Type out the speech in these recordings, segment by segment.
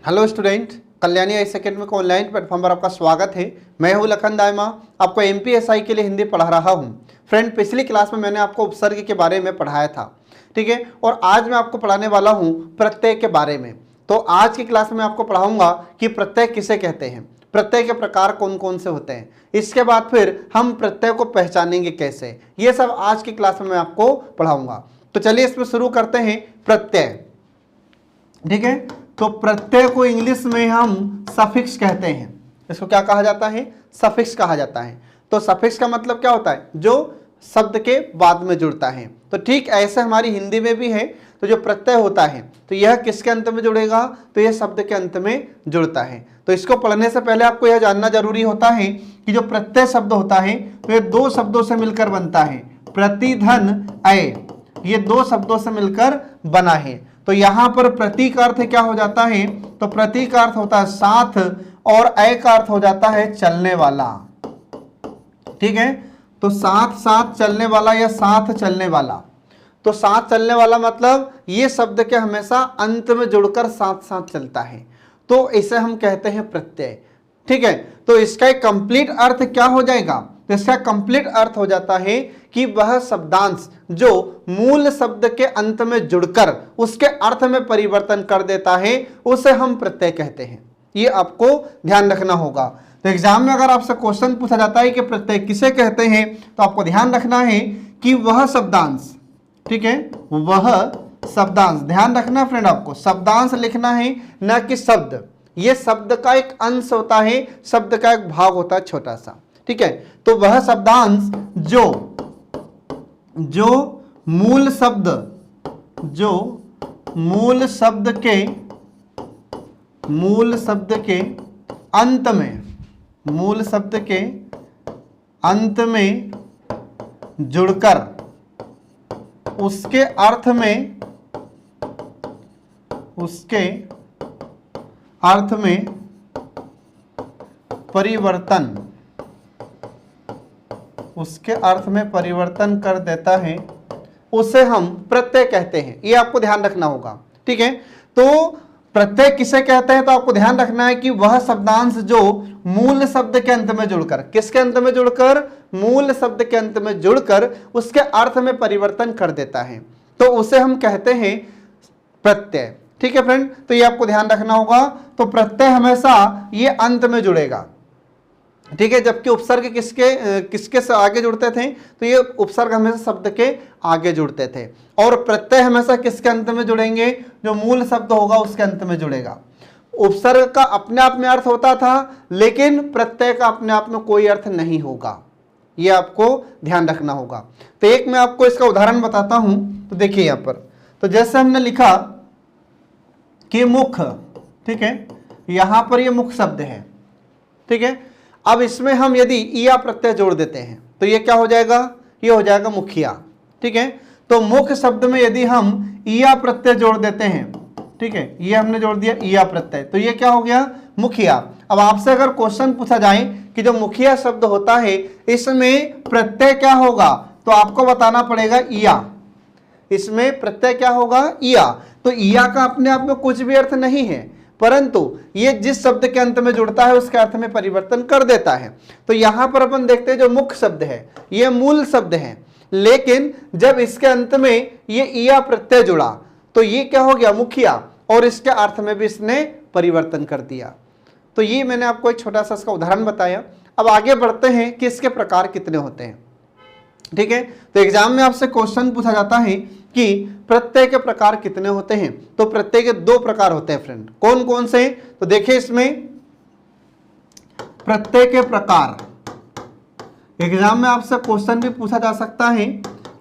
Hello student, Kalyani IAS academy को online platform पर आपका स्वागत है। मैं हूं लखन दायमा, आपको एमपीएसआई के लिए हिंदी पढ़ा रहा हूं। फ्रेंड, पिछली क्लास में मैंने आपको उपसर्ग के बारे में पढ़ाया था, ठीक है। और आज मैं आपको पढ़ाने वाला हूं प्रत्यय के बारे में। तो आज की क्लास में मैं आपको पढ़ाऊंगा कि प्रत्यय किसे कहते हैं, प्रत्यय के प्रकार कौन कौन से होते हैं। इसके बाद फिर हम प्रत्यय को पहचानेंगे कैसे, ये सब आज की क्लास में मैं आपको पढ़ाऊंगा। तो चलिए इसमें शुरू करते हैं। प्रत्यय, ठीक है। तो प्रत्यय को इंग्लिश में हम सफिक्स कहते हैं। इसको क्या कहा जाता है? सफिक्स कहा जाता है। तो सफिक्स का मतलब क्या होता है? जो शब्द के बाद में जुड़ता है। तो ठीक ऐसे हमारी हिंदी में भी है। तो जो प्रत्यय होता है तो यह किसके अंत में जुड़ेगा? तो यह शब्द के अंत में जुड़ता है। तो इसको पढ़ने से पहले आपको यह जानना जरूरी होता है कि जो प्रत्यय शब्द होता है तो ये दो शब्दों से मिलकर बनता है। प्रतिधन अय, ये दो शब्दों से मिलकर बना है। तो यहां पर प्रति का अर्थ क्या हो जाता है? तो प्रति का अर्थ होता है साथ, और अय का अर्थ हो जाता है चलने वाला, ठीक है। तो साथ साथ चलने वाला या साथ चलने वाला। तो साथ चलने वाला मतलब ये शब्द के हमेशा अंत में जुड़कर साथ साथ चलता है, तो इसे हम कहते हैं प्रत्यय, ठीक है। तो इसका एक कंप्लीट अर्थ क्या हो जाएगा? तो इसका कंप्लीट अर्थ हो जाता है कि वह शब्दांश जो मूल शब्द के अंत में जुड़कर उसके अर्थ में परिवर्तन कर देता है, उसे हम प्रत्यय कहते हैं। ये आपको ध्यान रखना होगा। तो एग्जाम में अगर आपसे क्वेश्चन पूछा जाता है कि प्रत्यय किसे कहते हैं, तो आपको ध्यान रखना है कि वह शब्दांश, ठीक है, वह शब्दांश। ध्यान रखना फ्रेंड, आपको शब्दांश लिखना है, न कि शब्द। ये शब्द का एक अंश होता है, शब्द का एक भाग होता है छोटा सा, ठीक है। तो वह शब्दांश जो मूल शब्द के अंत में जुड़कर उसके अर्थ में परिवर्तन कर देता है, उसे हम प्रत्यय कहते हैं। ये आपको ध्यान रखना होगा, ठीक है। तो प्रत्यय किसे कहते हैं? तो आपको ध्यान रखना है कि वह शब्दांश जो मूल शब्द के अंत में जुड़कर, किसके अंत में जुड़कर? मूल शब्द के अंत में जुड़कर उसके अर्थ में परिवर्तन कर देता है, तो उसे हम कहते हैं प्रत्यय, ठीक है फ्रेंड। तो ये आपको ध्यान रखना होगा। तो प्रत्यय हमेशा ये अंत में जुड़ेगा, ठीक है। जबकि उपसर्ग किसके से आगे जुड़ते थे? तो ये उपसर्ग हमेशा शब्द के आगे जुड़ते थे। और प्रत्यय हमेशा किसके अंत में जुड़ेंगे? जो मूल शब्द होगा उसके अंत में जुड़ेगा। उपसर्ग का अपने आप में अर्थ होता था, लेकिन प्रत्यय का अपने आप में कोई अर्थ नहीं होगा। ये आपको ध्यान रखना होगा। तो एक मैं आपको इसका उदाहरण बताता हूं। तो देखिए यहां पर, तो जैसे हमने लिखा कि मुख, ठीक है, यहां पर ये मुख शब्द है, ठीक है। अब इसमें हम यदि ईया प्रत्यय जोड़ देते हैं तो ये क्या हो जाएगा? ये हो जाएगा मुखिया, ठीक है। तो मुख शब्द में यदि हम ईया प्रत्यय जोड़ देते हैं, ठीक है, ये हमने जोड़ दिया ईया प्रत्यय, तो ये क्या हो गया? मुखिया। अब आपसे अगर क्वेश्चन पूछा जाए कि जो मुखिया शब्द होता है इसमें प्रत्यय क्या होगा, तो आपको बताना पड़ेगा ईया। इसमें प्रत्यय क्या होगा? ईया। तो ईया का अपने आप में कुछ भी अर्थ नहीं है, परंतु ये जिस शब्द के अंत में जुड़ता है उसके अर्थ में परिवर्तन कर देता है। तो यहां पर अपन देखते हैं जो मुख शब्द है ये मूल शब्द है, लेकिन जब इसके अंत में ये ईया प्रत्यय जुड़ा तो ये क्या हो गया? मुखिया, और इसके अर्थ में भी इसने परिवर्तन कर दिया। तो ये मैंने आपको एक छोटा सा इसका उदाहरण बताया। अब आगे बढ़ते हैं कि इसके प्रकार कितने होते हैं, ठीक है। तो एग्जाम में आपसे क्वेश्चन पूछा जाता है कि प्रत्यय के प्रकार कितने होते हैं। तो प्रत्यय के दो प्रकार होते हैं फ्रेंड। कौन कौन से? तो देखिए इसमें प्रत्यय के प्रकार, एग्जाम में आपसे क्वेश्चन भी पूछा जा सकता है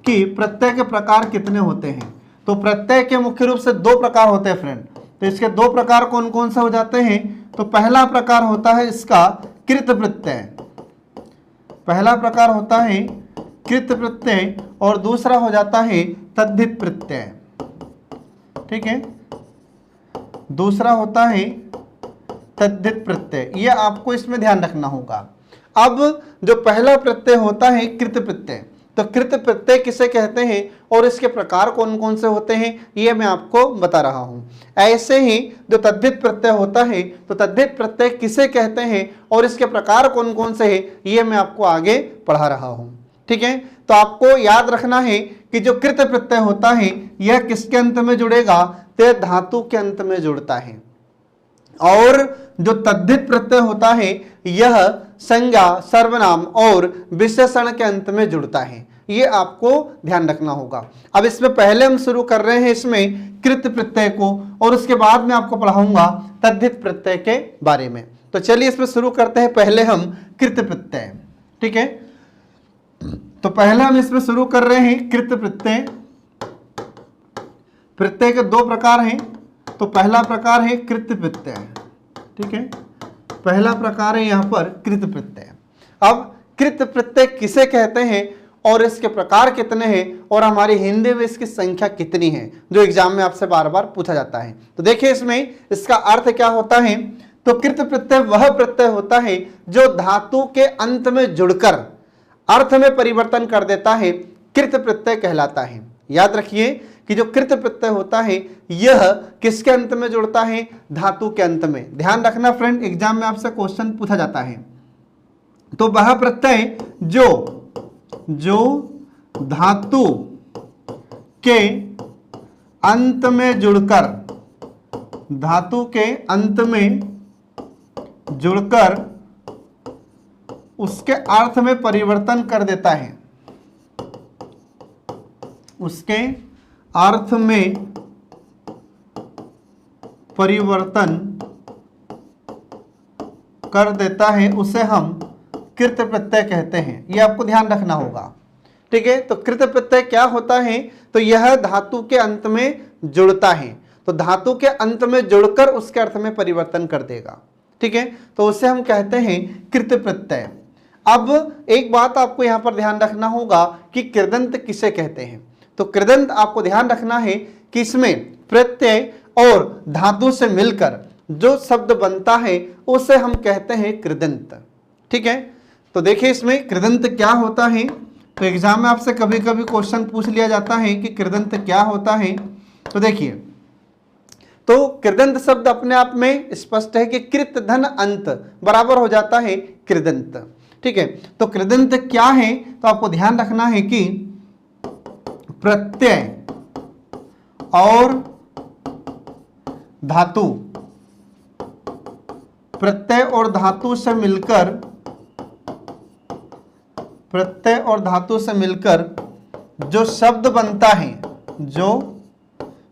कि प्रत्यय के प्रकार कितने होते हैं। तो प्रत्यय के मुख्य रूप से दो प्रकार होते हैं फ्रेंड। तो इसके दो प्रकार कौन कौन से हो जाते हैं? तो पहला प्रकार होता है इसका कृत प्रत्यय, पहला प्रकार होता है कृत प्रत्यय, और दूसरा हो जाता है तद्धित प्रत्यय, ठीक है। दूसरा होता है तद्धित प्रत्यय, ये आपको इसमें ध्यान रखना होगा। अब जो पहला प्रत्यय होता है कृत प्रत्यय, तो कृत प्रत्यय किसे कहते हैं और इसके प्रकार कौन कौन से होते हैं ये मैं आपको बता रहा हूं। ऐसे ही जो तद्धित प्रत्यय होता है तो तद्धित प्रत्यय किसे कहते हैं और इसके प्रकार कौन कौन से हैं ये मैं आपको आगे पढ़ा रहा हूं। ठीक है, तो आपको याद रखना है कि जो कृत प्रत्यय होता है यह किसके अंत में जुड़ेगा, तो धातु के अंत में जुड़ता है। और जो तद्धित प्रत्यय होता है यह संज्ञा, सर्वनाम और विशेषण के अंत में जुड़ता है। ये आपको ध्यान रखना होगा। अब इसमें पहले हम शुरू कर रहे हैं इसमें कृत प्रत्यय को और उसके बाद में आपको पढ़ाऊंगा तद्धित प्रत्यय के बारे में। तो चलिए इसमें शुरू करते हैं पहले हम कृत प्रत्यय। ठीक है, तो पहले हम इसमें शुरू कर रहे हैं कृत प्रत्यय। प्रत्यय के दो प्रकार हैं। तो पहला प्रकार है कृत प्रत्यय। ठीक है, पहला प्रकार है यहां पर कृत प्रत्यय। अब कृत प्रत्यय किसे कहते हैं और इसके प्रकार कितने हैं और हमारी हिंदी में इसकी संख्या कितनी है, जो एग्जाम में आपसे बार बार पूछा जाता है। तो देखिए इसमें इसका अर्थ क्या होता है। तो कृत प्रत्यय वह प्रत्यय होता है जो धातु के अंत में जुड़कर अर्थ में परिवर्तन कर देता है, कृत प्रत्यय कहलाता है। याद रखिए कि जो कृत प्रत्यय होता है यह किसके अंत में जुड़ता है, धातु के अंत में। ध्यान रखना फ्रेंड, एग्जाम में आपसे क्वेश्चन पूछा जाता है। तो वह प्रत्यय जो धातु के अंत में जुड़कर, धातु के अंत में जुड़कर उसके अर्थ में परिवर्तन कर देता है, उसके अर्थ में परिवर्तन कर देता है, उसे हम कृत प्रत्यय कहते हैं। यह आपको ध्यान रखना होगा। ठीक है, तो कृत प्रत्यय क्या होता है, तो यह धातु के अंत में जुड़ता है। तो धातु के अंत में जुड़कर उसके अर्थ में परिवर्तन कर देगा। ठीक है, तो उसे हम कहते हैं कृत प्रत्यय। अब एक बात आपको यहां पर ध्यान रखना होगा कि कृदंत किसे कहते हैं। तो कृदंत आपको ध्यान रखना है कि इसमें प्रत्यय और धातु से मिलकर जो शब्द बनता है उसे हम कहते हैं कृदंत। ठीक है, तो देखिए इसमें कृदंत क्या होता है। तो एग्जाम में आपसे कभी कभी क्वेश्चन पूछ लिया जाता है कि कृदंत क्या होता है। तो देखिए, तो कृदंत शब्द अपने आप में स्पष्ट है कि कृत धन अंत बराबर हो जाता है कृदंत। ठीक है, तो कृदंत क्या है, तो आपको ध्यान रखना है कि प्रत्यय और धातु, प्रत्यय और धातु से मिलकर, प्रत्यय और धातु से मिलकर जो शब्द बनता है, जो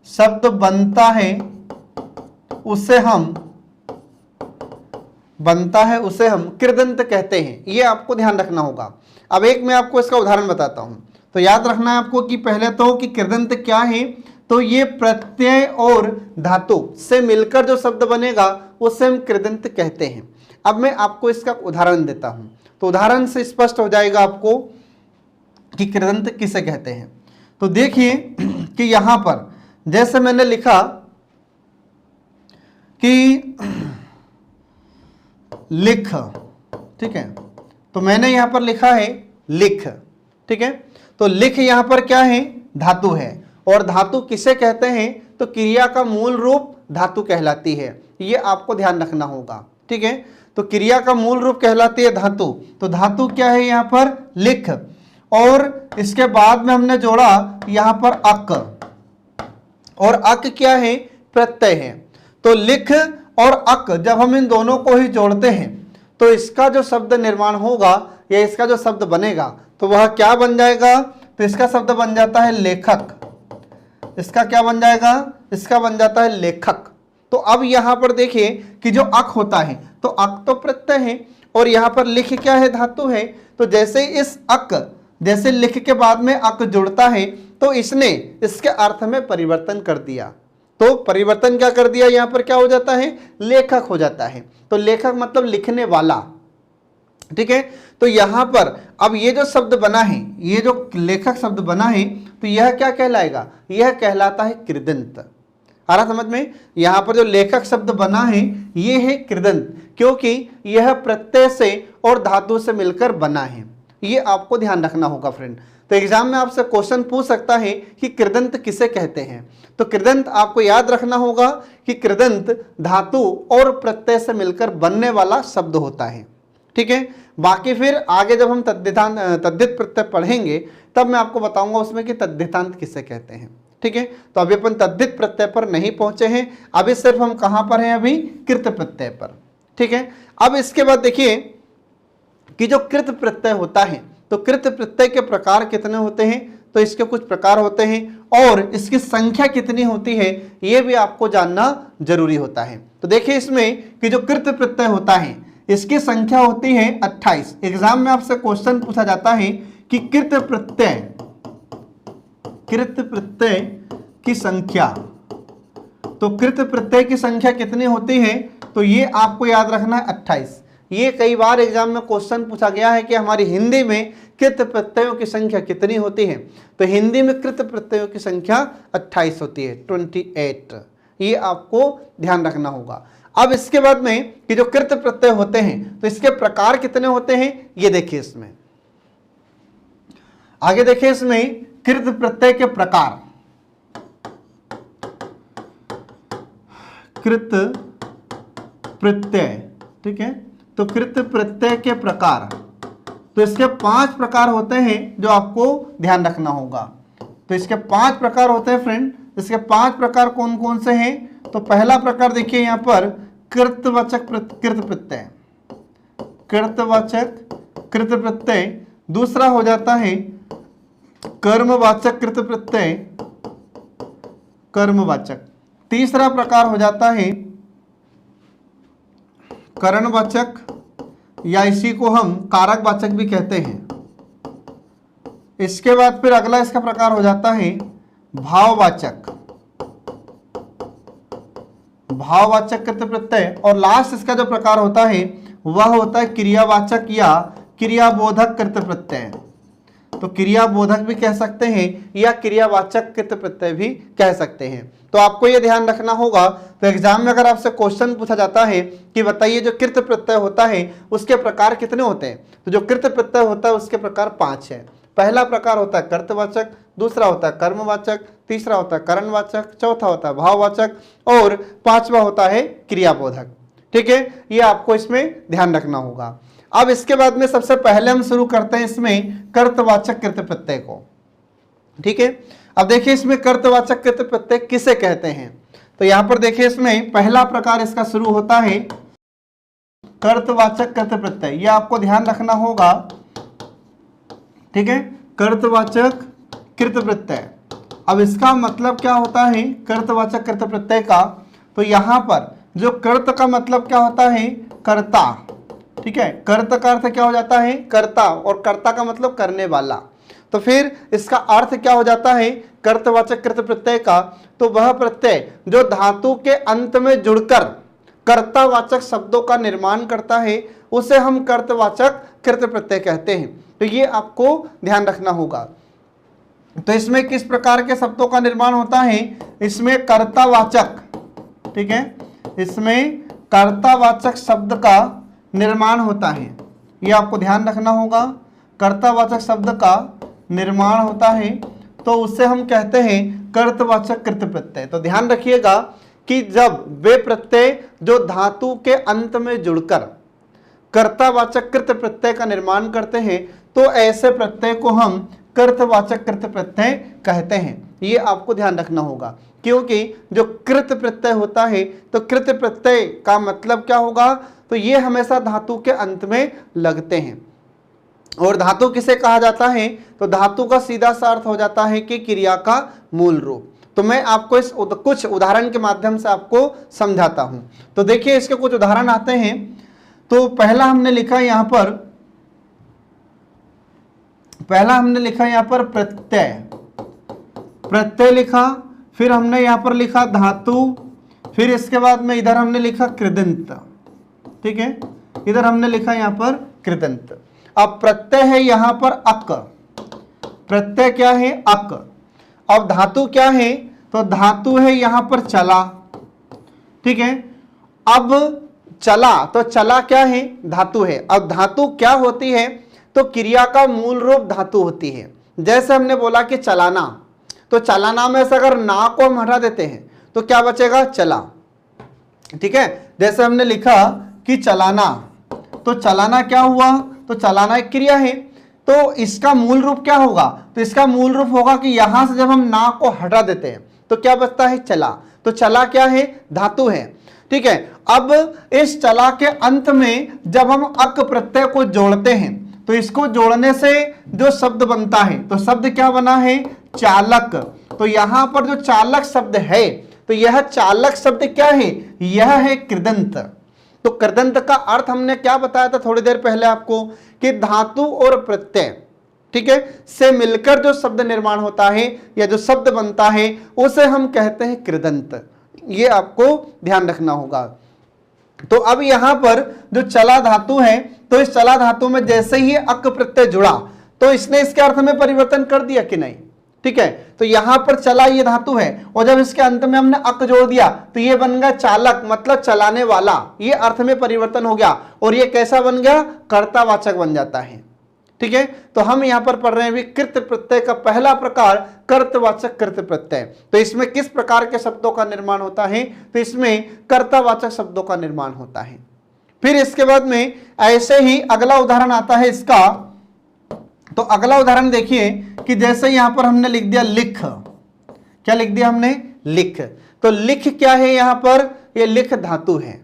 शब्द बनता है उसे हम कृदंत कहते हैं। ये आपको ध्यान रखना होगा। अब एक मैं आपको इसका उदाहरण बताता हूं। तो याद रखना है आपको कि पहले तो कि कृदंत क्या है, तो ये प्रत्यय और धातु से मिलकर जो शब्द बनेगा उसे हम कृदंत कहते हैं। अब मैं आपको इसका उदाहरण देता हूं, तो उदाहरण से स्पष्ट हो जाएगा आपको कि कृदंत किसे कहते हैं। तो देखिए कि यहां पर जैसे मैंने लिखा कि लिख, ठीक है, तो मैंने यहां पर लिखा है लिख। ठीक है, तो लिख यहां पर क्या है, धातु है। और धातु किसे कहते हैं, तो क्रिया का मूल रूप धातु कहलाती है। ये आपको ध्यान रखना होगा। ठीक है, तो क्रिया का मूल रूप कहलाती है धातु। तो धातु क्या है यहां पर, लिख। और इसके बाद में हमने जोड़ा यहां पर अक, और अक क्या है, प्रत्यय है। तो लिख और अक जब हम इन दोनों को ही जोड़ते हैं तो इसका जो शब्द निर्माण होगा या इसका जो शब्द बनेगा तो वह क्या बन जाएगा, तो इसका शब्द बन जाता है लेखक। इसका क्या बन जाएगा, इसका बन जाता है लेखक। तो अब यहां पर देखिए कि जो अक होता है, तो अक तो प्रत्यय है और यहां पर लिख क्या है, धातु है। तो जैसे इस अक, जैसे लिख के बाद में अक जुड़ता है तो इसने इसके अर्थ में परिवर्तन कर दिया। तो परिवर्तन क्या कर दिया, यहां पर क्या हो जाता है, लेखक हो जाता है। तो लेखक मतलब लिखने वाला। ठीक है, तो यहां पर अब ये जो शब्द बना है, ये जो लेखक शब्द बना है, तो यह क्या कहलाएगा, यह कहलाता है कृदंत। आ रहा समझ में, यहां पर जो लेखक शब्द बना है ये है कृदंत, क्योंकि यह प्रत्यय से और धातु से मिलकर बना है। ये आपको ध्यान रखना होगा फ्रेंड। तो एग्जाम में आपसे क्वेश्चन पूछ सकता है कि कृदंत किसे कहते हैं। तो कृदंत आपको याद रखना होगा कि कृदंत धातु और प्रत्यय से मिलकर बनने वाला शब्द होता है। ठीक है, बाकी फिर आगे जब हम तद्धित प्रत्यय पढ़ेंगे तब मैं आपको बताऊंगा उसमें कि तद्धितांत किसे कहते हैं। ठीक है, तो अभी अपन तद्धित प्रत्यय पर नहीं पहुंचे हैं, अभी सिर्फ हम कहां पर हैं, अभी कृत प्रत्यय पर। ठीक है, अब इसके बाद देखिए कि जो कृत प्रत्यय होता है, तो कृत प्रत्यय के प्रकार कितने होते हैं, तो इसके कुछ प्रकार होते हैं और इसकी संख्या कितनी होती है यह भी आपको जानना जरूरी होता है। तो देखिए इसमें कि जो कृत प्रत्यय होता है इसकी संख्या होती है 28। एग्जाम में आपसे क्वेश्चन पूछा जाता है कि कृत प्रत्यय की संख्या, तो कृत प्रत्यय की संख्या कितनी होती है, तो ये आपको याद रखना है 28। ये कई बार एग्जाम में क्वेश्चन पूछा गया है कि हमारी हिंदी में कृत प्रत्ययों की संख्या कितनी होती है, तो हिंदी में कृत प्रत्ययों की संख्या 28 होती है, 28। ये आपको ध्यान रखना होगा। अब इसके बाद में कि जो कृत प्रत्यय होते हैं तो इसके प्रकार कितने होते हैं, ये देखिए इसमें आगे देखिए इसमें कृत प्रत्यय के प्रकार, कृत प्रत्यय। ठीक है, तो कृत प्रत्यय के प्रकार, तो इसके 5 प्रकार होते हैं जो आपको ध्यान रखना होगा। तो इसके 5 प्रकार होते हैं फ्रेंड। इसके 5 प्रकार कौन कौन से हैं, तो पहला प्रकार देखिए यहां पर कृतवाचक कृत प्रत्यय, कृतवाचक कृत प्रत्यय। दूसरा हो जाता है कर्मवाचक कृत प्रत्यय, कर्मवाचक। तीसरा प्रकार हो जाता है करणवाचक, या इसी को हम कारकवाचक भी कहते हैं। इसके बाद फिर अगला इसका प्रकार हो जाता है भाववाचक, भाववाचक कृत प्रत्यय। और लास्ट इसका जो प्रकार होता है वह होता है क्रियावाचक या क्रियाबोधक कृत प्रत्यय। तो क्रियाबोधक भी कह सकते हैं या क्रियावाचक कृत प्रत्यय भी कह सकते हैं। तो आपको यह ध्यान रखना होगा। तो एग्जाम में अगर आपसे क्वेश्चन पूछा जाता है कि बताइए जो कृत प्रत्यय होता है उसके प्रकार कितने होते हैं, तो जो कृत प्रत्यय होता है उसके प्रकार 5 है। पहला प्रकार होता है कर्तवाचक, दूसरा होता है कर्मवाचक, तीसरा होता है करणवाचक, चौथा होता है भाववाचक और 5वां होता है क्रियाबोधक। ठीक है, ये आपको इसमें ध्यान रखना होगा। अब इसके बाद में सबसे पहले हम शुरू करते हैं इसमें कर्तवाचक कृत प्रत्यय को। ठीक है, अब देखिए इसमें कर्तवाचक कृत प्रत्यय किसे कहते हैं, तो यहां पर देखिए इसमें पहला प्रकार इसका शुरू होता है कर्तवाचक कृत प्रत्यय। यह आपको ध्यान रखना होगा। ठीक है, कर्तवाचक कृत प्रत्यय। अब इसका मतलब क्या होता है कर्तवाचक कृत प्रत्यय का, तो यहां पर जो कर्त का मतलब क्या होता है, कर्ता। ठीक है, कर्त का अर्थ क्या हो जाता है, कर्ता, और कर्ता का मतलब करने वाला। तो फिर इसका अर्थ क्या हो जाता है कर्तवाचक कृत प्रत्यय का, तो वह प्रत्यय जो धातु के अंत में जुड़कर कर्तावाचक शब्दों का निर्माण करता है उसे हम कर्तवाचक कृत प्रत्यय कहते हैं। तो ये आपको ध्यान रखना होगा। तो इसमें किस प्रकार के शब्दों का निर्माण होता है, इसमें कर्तावाचक, ठीक है, इसमें कर्तावाचक शब्द का निर्माण होता है। ये आपको ध्यान रखना होगा। कर्तावाचक शब्द का निर्माण होता है तो उससे हम कहते हैं कर्तवाचक कृत प्रत्यय। तो ध्यान रखिएगा कि जब वे प्रत्यय जो धातु के अंत में जुड़कर कर्तावाचक कृत प्रत्यय का निर्माण करते हैं तो ऐसे प्रत्यय को हम कर्तवाचक कृत प्रत्यय कहते हैं। ये आपको ध्यान रखना होगा, क्योंकि जो कृत प्रत्यय होता है तो कृत प्रत्यय का मतलब क्या होगा, तो ये हमेशा धातु के अंत में लगते हैं। और धातु किसे कहा जाता है, तो धातु का सीधा सा अर्थ हो जाता है कि क्रिया का मूल रूप। तो मैं आपको इस कुछ उदाहरण के माध्यम से आपको समझाता हूं। तो देखिए इसके कुछ उदाहरण आते हैं। तो पहला हमने लिखा यहां पर, प्रत्यय, प्रत्यय लिखा, फिर हमने यहां पर लिखा धातु, फिर इसके बाद में इधर हमने लिखा कृदंत। ठीक है, इधर हमने लिखा यहां पर कृदंत। अब प्रत्यय है यहां पर अक, प्रत्यय क्या है अक। अब धातु क्या है, तो धातु है यहां पर चला। ठीक है, अब चला, तो चला क्या है, धातु है। अब धातु क्या होती है, तो क्रिया का मूल रूप धातु होती है। जैसे हमने बोला कि चलाना, तो चलाना में से अगर ना को हम हटा देते हैं तो क्या बचेगा, चला। ठीक है, जैसे हमने लिखा कि चलाना, तो चलाना क्या हुआ, तो चलाना एक क्रिया है, तो इसका मूल रूप क्या होगा, तो इसका मूल रूप होगा कि यहां से जब हम ना को हटा देते हैं तो क्या बचता है, चला। तो चला क्या है, धातु है। ठीक है, अब इस चला के अंत में जब हम अक प्रत्यय को जोड़ते हैं तो इसको जोड़ने से जो शब्द बनता है, तो शब्द क्या बना है, चालक। तो यहां पर जो चालक शब्द है, तो यह चालक शब्द क्या है, यह है कृदंत। तो कृदंत का अर्थ हमने क्या बताया था थोड़ी देर पहले आपको, कि धातु और प्रत्यय, ठीक है, से मिलकर जो शब्द निर्माण होता है या जो शब्द बनता है उसे हम कहते हैं कृदंत। ये आपको ध्यान रखना होगा। तो अब यहां पर जो चला धातु है, तो इस चला धातु में जैसे ही अक प्रत्यय जुड़ा तो इसने इसके अर्थ में परिवर्तन कर दिया कि नहीं। ठीक है, तो यहां पर चला ये धातु है और जब इसके अंत में हमने अक जोड़ दिया तो ये बन गया चालक, मतलब चलाने वाला। ये अर्थ में परिवर्तन हो गया और ये कैसा बन गया, कर्तावाचक बन जाता है। ठीक है, तो हम यहां पर पढ़ रहे हैं भी कृत प्रत्यय का पहला प्रकार कर्तवाचक कृत प्रत्यय। तो इसमें किस प्रकार के शब्दों का निर्माण होता है, तो इसमें कर्तावाचक शब्दों का निर्माण होता है। फिर इसके बाद में ऐसे ही अगला उदाहरण आता है इसका। तो अगला उदाहरण देखिए कि जैसे यहां पर हमने लिख दिया लिख, क्या लिख दिया हमने, लिख। तो लिख क्या है, यहां पर ये लिख धातु है,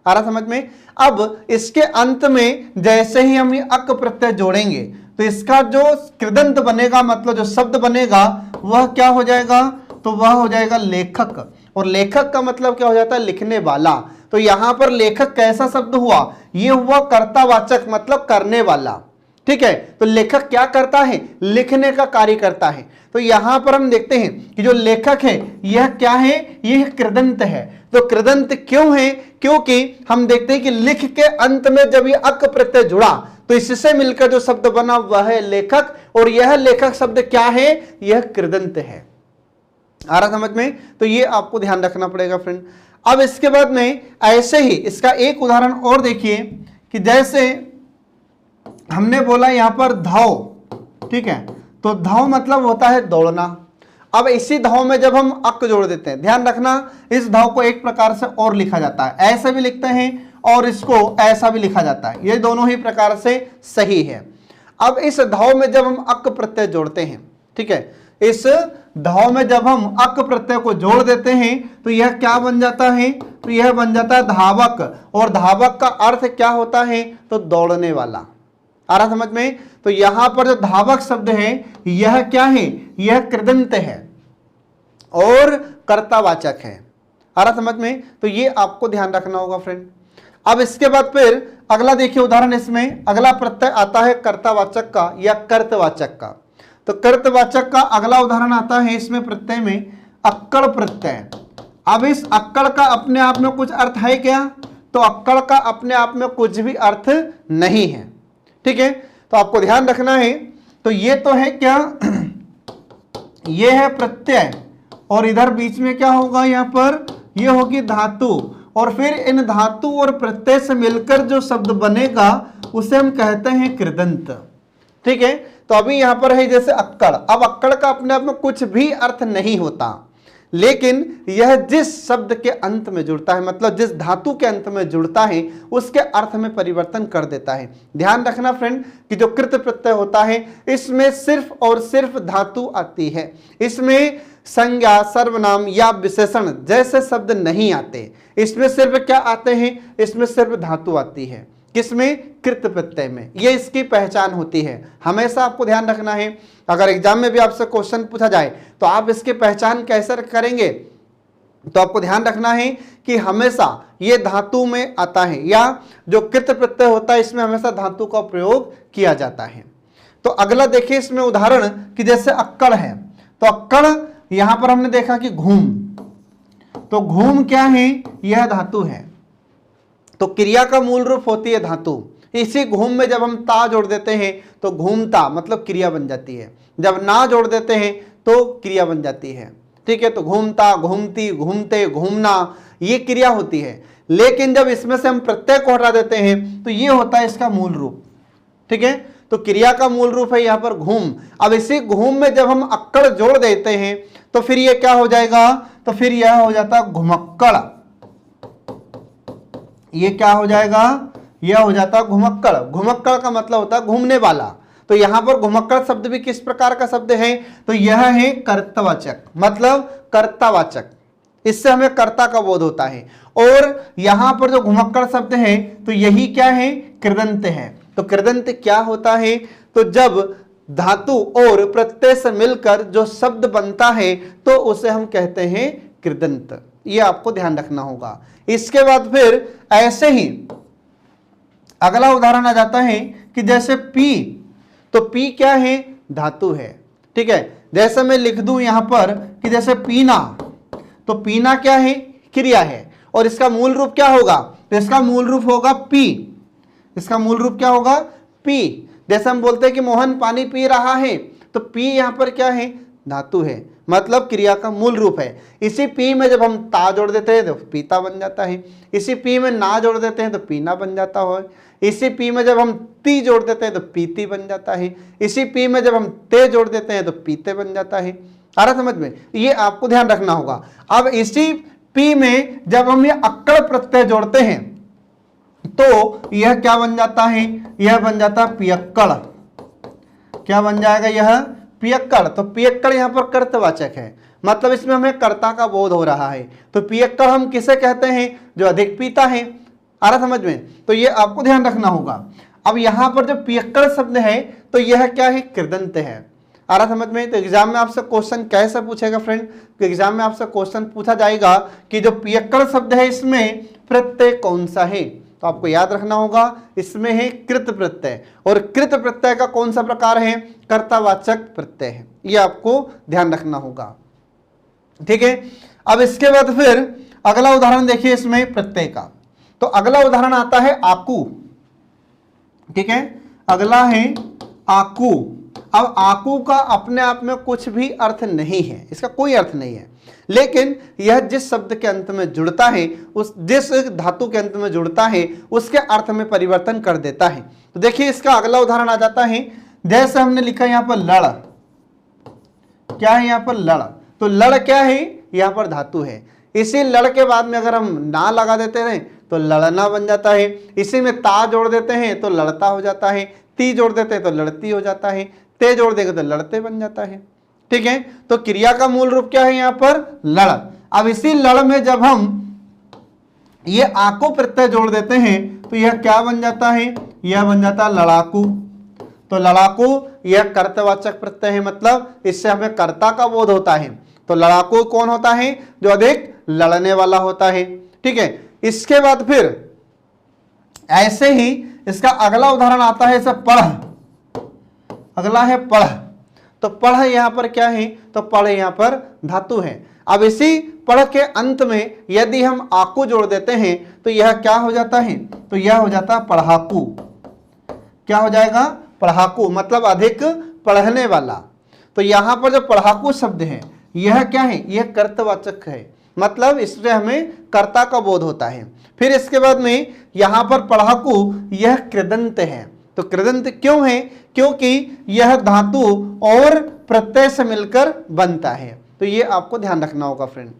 आ रहा समझ में। अब इसके अंत में जैसे ही हम ये अक प्रत्यय जोड़ेंगे तो इसका जो कृदंत बनेगा, मतलब जो शब्द बनेगा वह क्या हो जाएगा, तो वह हो जाएगा लेखक। और लेखक का मतलब क्या हो जाता है, लिखने वाला। तो यहां पर लेखक कैसा शब्द हुआ, ये हुआ कर्तावाचक, मतलब करने वाला। ठीक है, तो लेखक क्या करता है, लिखने का कार्य करता है। तो यहां पर हम देखते हैं कि जो लेखक है यह क्या है, यह कृदंत है। तो कृदंत क्यों है, क्योंकि हम देखते हैं कि लिख के अंत में जब ये अक प्रत्यय जुड़ा तो इससे मिलकर जो शब्द बना वह है लेखक, और यह लेखक शब्द क्या है, यह कृदंत है। आ रहा समझ में। तो ये आपको ध्यान रखना पड़ेगा फ्रेंड। अब इसके बाद में ऐसे ही इसका एक उदाहरण और देखिए कि जैसे हमने बोला यहां पर धाव, ठीक है, तो धाव मतलब होता है दौड़ना। अब इसी धाव में जब हम अक जोड़ देते हैं, ध्यान रखना इस धाव को एक प्रकार से और लिखा जाता है, ऐसे भी लिखते हैं और इसको ऐसा भी लिखा जाता है, ये दोनों ही प्रकार से सही है। अब इस धाव में जब हम अक प्रत्यय जोड़ते हैं, ठीक है, इस धाव में जब हम अक प्रत्यय को जोड़ देते हैं तो यह क्या बन जाता है, तो यह बन जाता है धावक। और धावक का अर्थ क्या होता है, तो दौड़ने वाला। आ रहा समझ में। तो यहां पर जो धावक शब्द है यह क्या है, यह कृदंत है और कर्तावाचक है। आ रहा समझ में। तो ये आपको ध्यान रखना होगा फ्रेंड। अब इसके बाद फिर अगला देखिए उदाहरण, इसमें अगला प्रत्यय आता है कर्तावाचक का या कर्तवाचक का। तो कर्तवाचक का अगला उदाहरण आता है इसमें प्रत्यय में अक्कड़ प्रत्यय। अब इस अक्कड़ का अपने आप में कुछ अर्थ है क्या, तो अक्कड़ का अपने आप में कुछ भी अर्थ नहीं है। ठीक है, तो आपको ध्यान रखना है। तो ये तो है क्या, ये है प्रत्यय और इधर बीच में क्या होगा, यहां पर ये होगी धातु, और फिर इन धातु और प्रत्यय से मिलकर जो शब्द बनेगा उसे हम कहते हैं कृदंत। ठीक है, तो अभी यहां पर है जैसे अक्कड़। अब अक्कड़ का अपने आप में कुछ भी अर्थ नहीं होता, लेकिन यह जिस शब्द के अंत में जुड़ता है, मतलब जिस धातु के अंत में जुड़ता है उसके अर्थ में परिवर्तन कर देता है। ध्यान रखना फ्रेंड कि जो कृत प्रत्यय होता है इसमें सिर्फ और सिर्फ धातु आती है, इसमें संज्ञा, सर्वनाम या विशेषण जैसे शब्द नहीं आते। इसमें सिर्फ क्या आते हैं, इसमें सिर्फ धातु आती है। किसमें, कृत प्रत्यय में। ये इसकी पहचान होती है। हमेशा आपको ध्यान रखना है, अगर एग्जाम में भी आपसे क्वेश्चन पूछा जाए तो आप इसकी पहचान कैसे करेंगे, तो आपको ध्यान रखना है कि हमेशा ये धातु में आता है, या जो कृत प्रत्यय होता है इसमें हमेशा धातु का प्रयोग किया जाता है। तो अगला देखिए इसमें उदाहरण कि जैसे अक्कड़ है, तो अक्कड़ यहां पर हमने देखा कि घूम, तो घूम क्या है, यह धातु है। तो क्रिया का मूल रूप होती है धातु। इसी घूम में जब हम ता जोड़ देते हैं तो घूमता मतलब क्रिया बन जाती है, जब ना जोड़ देते हैं तो क्रिया बन जाती है। ठीक है, तो घूमता, घूमती, घूमते, घूमना ये क्रिया होती है। लेकिन जब इसमें से हम प्रत्यय को हटा देते हैं तो ये होता है इसका मूल रूप। ठीक है, तो क्रिया का मूल रूप है यहाँ पर घूम। अब इसी घूम में जब हम अक्कड़ जोड़ देते हैं तो फिर ये क्या हो जाएगा, तो फिर यह हो जाता घुमक्कड़। ये क्या हो जाएगा, यह हो जाता घुमक्कड़। घुमक्कड़ का मतलब होता है घूमने वाला। तो यहां पर घुमक्कड़ शब्द भी किस प्रकार का शब्द है, तो यह है कर्तवाचक, मतलब कर्तावाचक। इससे हमें कर्ता का बोध होता है। और यहां पर जो घुमक्कड़ शब्द है तो यही क्या है, कृदंत है। तो कृदंत क्या होता है, तो जब धातु और प्रत्यय से मिलकर जो शब्द बनता है तो उसे हम कहते हैं कृदंत। ये आपको ध्यान रखना होगा। इसके बाद फिर ऐसे ही अगला उदाहरण आ जाता है कि जैसे पी, तो पी क्या है, धातु है। ठीक है, जैसे मैं लिख दूं यहां पर कि जैसे पीना, तो पीना क्या है, क्रिया है। और इसका मूल रूप क्या होगा, तो इसका मूल रूप होगा पी। इसका मूल रूप क्या होगा, पी। जैसे हम बोलते हैं कि मोहन पानी पी रहा है, तो पी यहां पर क्या है, धातु है, मतलब क्रिया का मूल रूप है। इसी पी में जब हम ता जोड़ देते हैं तो पीता बन जाता है। इसी पी में ना जोड़ देते हैं तो पीना बन जाता है। इसी पी में जब हम ती जोड़ देते हैं तो पीती बन जाता है। इसी पी में जब हम ते जोड़ देते हैं तो पीते बन जाता है। आ रहा समझ में, ये आपको ध्यान रखना होगा। अब इसी पी में जब हम ये अक्कड़ प्रत्यय जोड़ते हैं तो यह क्या बन जाता है, यह बन जाता है पियक्कड़। क्या बन जाएगा, यह पियक्कड़। तो पियक्कड़ यहां पर कर्तवाचक है, मतलब इसमें हमें कर्ता का बोध हो रहा है। तो पियक्कड़ हम किसे कहते हैं, जो अधिक पीता है। आ रहा समझ में, तो ये आपको ध्यान रखना होगा। अब यहां पर जो पियक्कड़ शब्द है तो यह क्या है, कृदंत है। आ रहा समझ में। तो एग्जाम में आपसे क्वेश्चन कैसे पूछेगा फ्रेंड, तो एग्जाम में आपसे क्वेश्चन पूछा जाएगा कि जो पियक्कड़ शब्द है इसमें प्रत्यय कौन सा है। तो आपको याद रखना होगा इसमें है कृत प्रत्यय, और कृत प्रत्यय का कौन सा प्रकार है, कर्तावाचक प्रत्यय है। ये आपको ध्यान रखना होगा। ठीक है, अब इसके बाद फिर अगला उदाहरण देखिए इसमें प्रत्यय का। तो अगला उदाहरण आता है आकू। ठीक है, अगला है आकू। अब आकू का अपने आप में कुछ भी अर्थ नहीं है, इसका कोई अर्थ नहीं है, लेकिन यह जिस शब्द के अंत में जुड़ता है, उस जिस धातु के अंत में जुड़ता है उसके अर्थ में परिवर्तन कर देता है। तो देखिए इसका अगला उदाहरण आ जाता है, जैसे हमने लिखा यहां पर लड़। क्या है यहां पर, लड़। तो लड़ क्या है, यहां पर धातु है। इसी लड़ के बाद में अगर हम ना लगा देते हैं तो लड़ना बन जाता है। इसी में ता जोड़ देते हैं तो लड़ता हो जाता है। ती जोड़ देते हैं तो लड़ती हो जाता है। ते जोड़ देंगे तो लड़ते बन जाता है। ठीक है, तो क्रिया का मूल रूप क्या है यहां पर, लड़। अब इसी लड़ में जब हम ये आको प्रत्यय जोड़ देते हैं तो यह क्या बन जाता है, यह बन जाता है लड़ाकू। तो लड़ाकू यह कर्तवाचक प्रत्यय है, मतलब इससे हमें कर्ता का बोध होता है। तो लड़ाकू कौन होता है, जो अधिक लड़ने वाला होता है। ठीक है, इसके बाद फिर ऐसे ही इसका अगला उदाहरण आता है, इसे पढ़। अगला है पढ़। तो पढ़ यहां पर क्या है, तो पढ़ यहां पर धातु है। अब इसी पढ़ के अंत में यदि हम आकू जोड़ देते हैं तो यह क्या हो जाता है, तो यह हो जाता है पढ़ाकू। क्या हो जाएगा, पढ़ाकू, मतलब अधिक पढ़ने वाला। तो यहां पर जो पढ़ाकू शब्द है यह क्या है, यह कर्तवाचक है, मतलब इससे हमें कर्ता का बोध होता है। फिर इसके बाद में यहां पर पढ़ाकू यह कृदंत है। तो कृदंत क्यों है, क्योंकि यह धातु और प्रत्यय से मिलकर बनता है। तो ये आपको ध्यान रखना होगा फ्रेंड।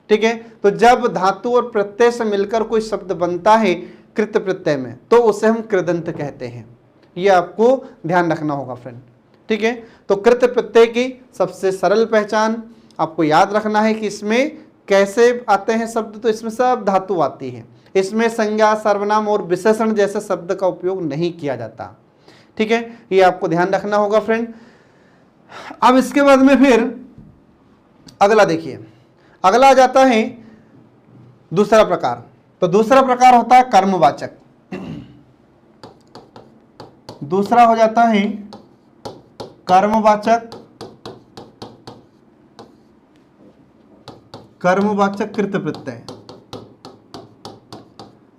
ठीक है, तो जब धातु और प्रत्यय से मिलकर कोई शब्द बनता है कृत प्रत्यय में तो उसे हम कृदंत कहते हैं। ये आपको ध्यान रखना होगा फ्रेंड। ठीक है, तो कृत प्रत्यय की सबसे सरल पहचान आपको याद रखना है कि इसमें कैसे आते हैं शब्द, तो इसमें सब धातु आती है। इसमें संज्ञा, सर्वनाम और विशेषण जैसे शब्द का उपयोग नहीं किया जाता। ठीक है, ये आपको ध्यान रखना होगा फ्रेंड। अब इसके बाद में फिर अगला देखिए, अगला आ जाता है दूसरा प्रकार। तो दूसरा प्रकार होता है कर्मवाचक। दूसरा हो जाता है कर्मवाचक, कर्मवाचक कृत प्रत्यय।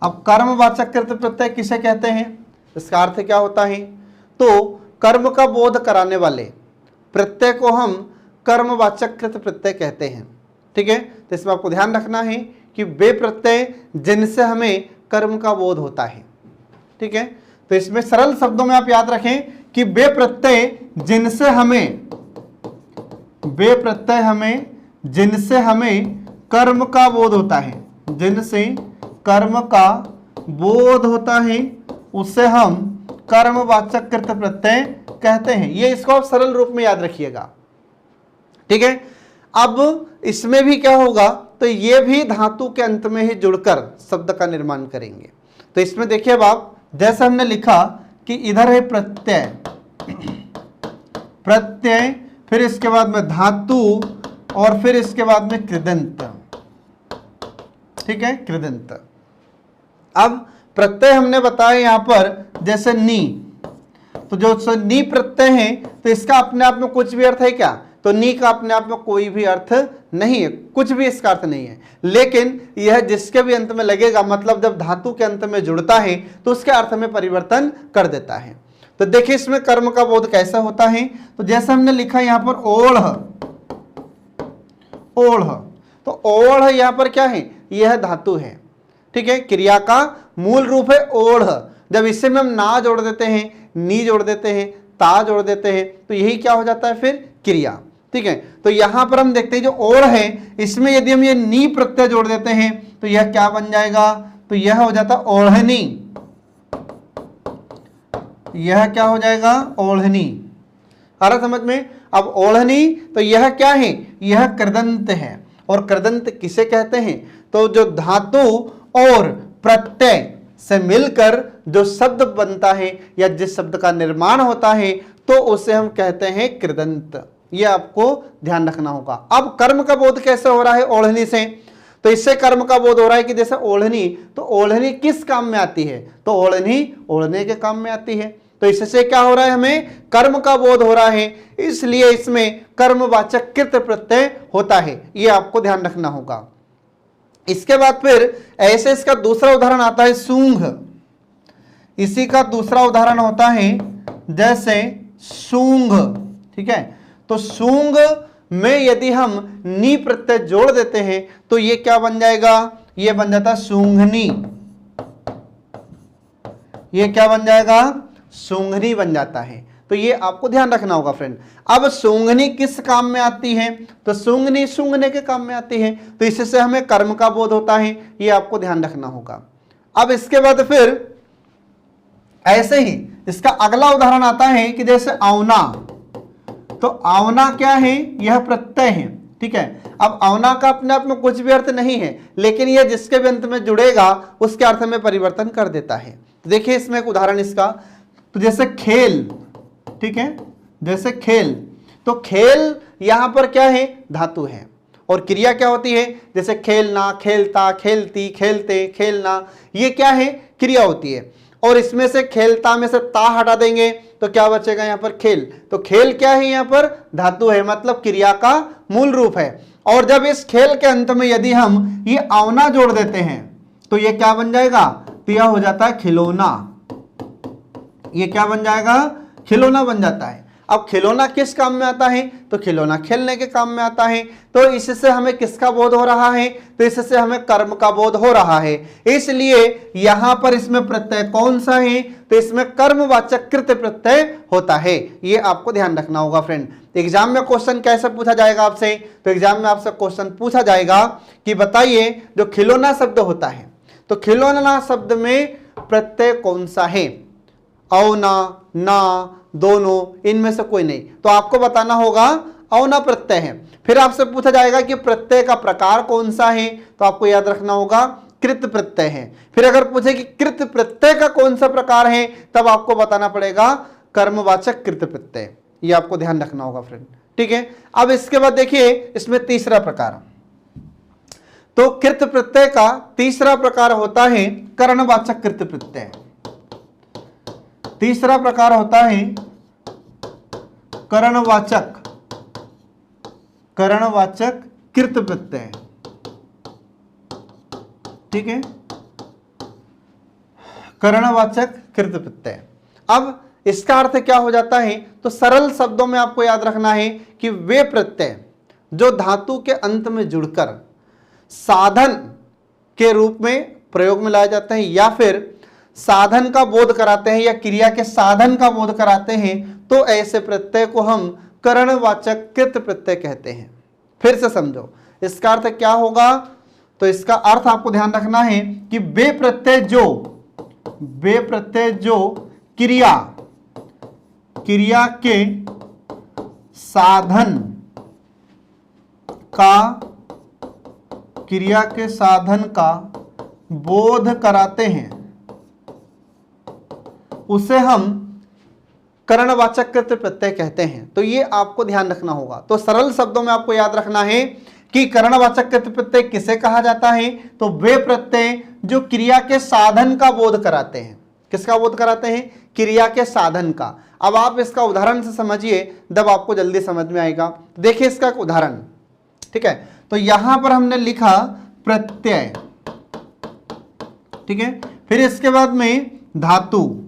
अब कर्मवाचक कृत प्रत्यय किसे कहते हैं, इसका अर्थ क्या होता है, तो कर्म का बोध कराने वाले प्रत्यय को हम कर्मवाचक कृत प्रत्यय कहते हैं। ठीक है, तो इसमें आपको ध्यान रखना है कि वे प्रत्यय जिनसे हमें कर्म का बोध होता है। ठीक है, तो इसमें सरल शब्दों में आप याद रखें कि वे प्रत्यय जिनसे हमें कर्म का बोध होता है, जिनसे कर्म का बोध होता है उसे हम कर्मवाचक कृत प्रत्यय कहते हैं। ये इसको आप सरल रूप में याद रखिएगा, ठीक है। अब इसमें भी क्या होगा, तो ये भी धातु के अंत में ही जुड़कर शब्द का निर्माण करेंगे। तो इसमें देखिए अब आप, जैसे हमने लिखा कि इधर है प्रत्यय, फिर इसके बाद में धातु, और फिर इसके बाद में कृदंत, ठीक है, कृदंत। अब प्रत्यय हमने बताया यहां पर जैसे नी, तो जो नी प्रत्यय है तो इसका अपने आप में कुछ भी अर्थ है क्या, तो नी का अपने आप में कोई भी अर्थ नहीं है, कुछ भी इसका अर्थ नहीं है। लेकिन यह जिसके भी अंत में लगेगा, मतलब जब धातु के अंत में जुड़ता है तो उसके अर्थ में परिवर्तन कर देता है। तो देखिए इसमें कर्म का बोध कैसा होता है, तो जैसे हमने लिखा यहां पर ओढ़, तो ओढ़ यहां पर क्या है, यह धातु है, ठीक है। क्रिया का मूल रूप है ओढ़। जब इससे में हम ना जोड़ देते हैं, नी जोड़ देते हैं, ता जोड़ देते हैं, तो यही क्या हो जाता है फिर क्रिया, ठीक है। तो यहां पर हम देखते हैं जो ओढ़ है, इसमें यदि हम ये नी प्रत्यय जोड़ देते हैं तो यह क्या बन जाएगा, तो यह हो जाता ओढ़नी, यह क्या हो जाएगा, ओढ़नी। आ रहा समझ में। अब ओढ़नी, तो यह क्या है, यह कृदंत है। और कृदंत किसे कहते हैं, तो जो धातु और प्रत्यय से मिलकर जो शब्द बनता है या जिस शब्द का निर्माण होता है तो उसे हम कहते हैं कृदंत। यह आपको ध्यान रखना होगा। अब कर्म का बोध कैसे हो रहा है ओढ़नी से, तो इससे कर्म का बोध हो रहा है कि जैसे ओढ़नी, तो ओढ़नी किस काम में आती है, तो ओढ़नी ओढ़ने के काम में आती है। तो इससे क्या हो रहा है, हमें कर्म का बोध हो रहा है, इसलिए इसमें कर्मवाचक कृत प्रत्यय होता है। यह आपको ध्यान रखना होगा। इसके बाद फिर ऐसे इसका दूसरा उदाहरण आता है सूंघ। इसी का दूसरा उदाहरण होता है जैसे सूंघ, ठीक है। तो सूंघ में यदि हम नी प्रत्यय जोड़ देते हैं तो ये क्या बन जाएगा, ये बन जाता है सूंघनी। ये क्या बन जाएगा, सूंघनी बन जाता है। तो ये आपको ध्यान रखना होगा फ्रेंड। अब सूंघनी किस काम में आती है, तो सूंघनी सूंघने के काम में आती है, तो इससे हमें कर्म का बोध होता है। ये आपको ध्यान रखना होगा। अब इसके बाद फिर ऐसे ही इसका अगला उदाहरण आता है कि जैसे औना, तो औना क्या है, यह प्रत्यय है, ठीक है। अब औना का अपने आप में कुछ भी अर्थ नहीं है, लेकिन यह जिसके भी अंत में जुड़ेगा उसके अर्थ में परिवर्तन कर देता है। तो देखिए इसमें एक उदाहरण इसका, तो जैसे खेल, ठीक है, जैसे खेल, तो खेल यहां पर क्या है, धातु है, और क्रिया क्या होती है, जैसे खेलना, खेलता, खेलती, खेलते, खेलना, ये क्या है, क्रिया होती है। और इसमें से खेलता में से ता हटा देंगे तो क्या बचेगा यहां पर, खेल। तो खेल क्या है, यहां पर धातु है, मतलब क्रिया का मूल रूप है। और जब इस खेल के अंत में यदि हम ये औना जोड़ देते हैं तो ये क्या बन जाएगा, तो यह हो जाता है खिलौना। ये क्या बन जाएगा, खिलौना बन जाता है। अब खिलौना किस काम में आता है, तो खिलौना खेलने के काम में आता है। तो इससे हमें किसका बोध हो रहा है, तो इससे हमें कर्म का बोध हो रहा है। इसलिए यहां पर इसमें प्रत्यय कौन सा है, तो इसमें कर्मवाचक कृत प्रत्यय होता है। ये आपको ध्यान रखना होगा फ्रेंड। एग्जाम में क्वेश्चन कैसे पूछा जाएगा आपसे, तो एग्जाम में आपसे क्वेश्चन पूछा जाएगा कि बताइए जो खिलौना शब्द होता है, तो खिलौना शब्द में प्रत्यय कौन सा है, औना, ना, दोनों, इनमें से कोई नहीं। तो आपको बताना होगा औना प्रत्यय है। फिर आपसे पूछा जाएगा कि प्रत्यय का प्रकार कौन सा है, तो आपको याद रखना होगा कृत प्रत्यय है। फिर अगर पूछे कि कृत प्रत्यय का कौन सा प्रकार है, तब आपको बताना पड़ेगा कर्मवाचक कृत प्रत्यय। ये आपको ध्यान रखना होगा फ्रेंड, ठीक है। अब इसके बाद देखिए इसमें तीसरा प्रकार, तो कृत प्रत्यय का तीसरा प्रकार होता है कर्णवाचक कृत प्रत्यय। तीसरा प्रकार होता है कर्णवाचक कृत प्रत्यय, ठीक है, कर्णवाचक कृत प्रत्यय। अब इसका अर्थ क्या हो जाता है, तो सरल शब्दों में आपको याद रखना है कि वे प्रत्यय जो धातु के अंत में जुड़कर साधन के रूप में प्रयोग में लाए जाते हैं या फिर साधन का बोध कराते हैं या क्रिया के साधन का बोध कराते हैं तो ऐसे प्रत्यय को हम करणवाचक कृत प्रत्यय कहते हैं। फिर से समझो इसका अर्थ क्या होगा, तो इसका अर्थ आपको ध्यान रखना है कि वे प्रत्यय जो क्रिया के साधन का बोध कराते हैं उसे हम करणवाचक कृत प्रत्यय कहते हैं। तो ये आपको ध्यान रखना होगा। तो सरल शब्दों में आपको याद रखना है कि करणवाचक कृत प्रत्यय किसे कहा जाता है, तो वे प्रत्यय जो क्रिया के साधन का बोध कराते हैं। किसका बोध कराते हैं? क्रिया के साधन का। अब आप इसका उदाहरण से समझिए, तब आपको जल्दी समझ में आएगा। देखिए इसका एक उदाहरण, ठीक है। तो यहां पर हमने लिखा प्रत्यय, ठीक है। फिर इसके बाद में धातु।